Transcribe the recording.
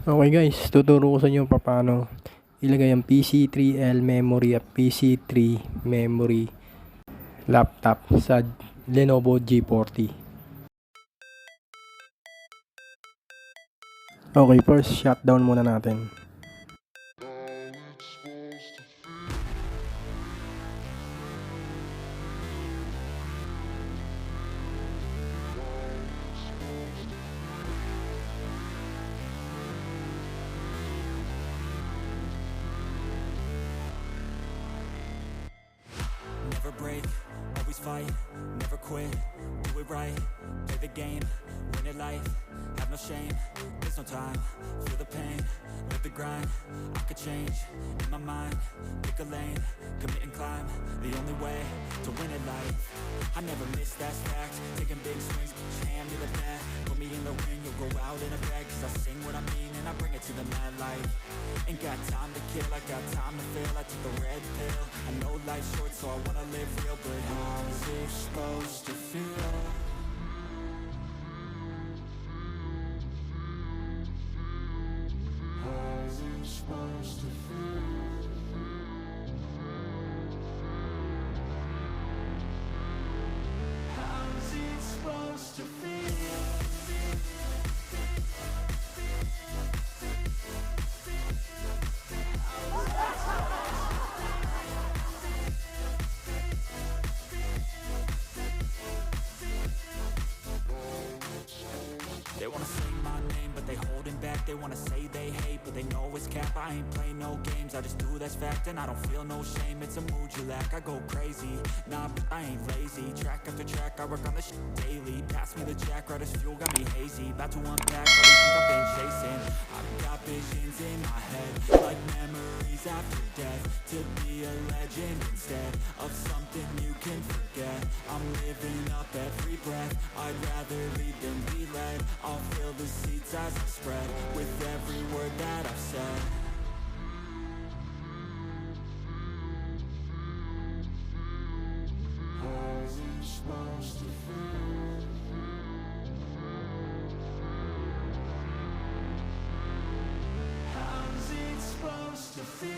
Okay guys, tuturo ko sa inyo paano ilagay ang PC3L memory at PC3 memory laptop sa Lenovo G40. Okay, first shutdown muna natin. Never break, always fight, never quit, do it right, play the game, win it life, have no shame, there's no time, feel the pain, live the grind, I could change, in my mind, pick a lane, commit and climb, the only way to win it life, I never miss, that's fact, taking big swings, put your hand to the bat, put me in the ring, you'll go out in a bag, cause I sing what I mean and I bring it to the mad light, ain't got time to kill, I got time to feel, I took the red pill, I know life's short so I wanna live real, but how's it supposed to feel? How's it supposed to feel? How's it supposed to feel? They wanna say my name, but they holding back. They wanna say they hate, but they know it's cap. I ain't play no games, I just do that's fact. And I don't feel no shame, it's a mood you lack. I go crazy, nah, but I ain't lazy. Track after track, I work on this shit daily. Pass me the jack, right as fuel, got me hazy. About to unpack all these things I've been chasing. I've got visions in my head, like memories after death. To be a legend instead of something you can forget. I'm living up every breath, I'd rather lead than be led. I'll fill the seats as I spread with every word that I've said. How's it supposed to feel? How's it supposed to feel?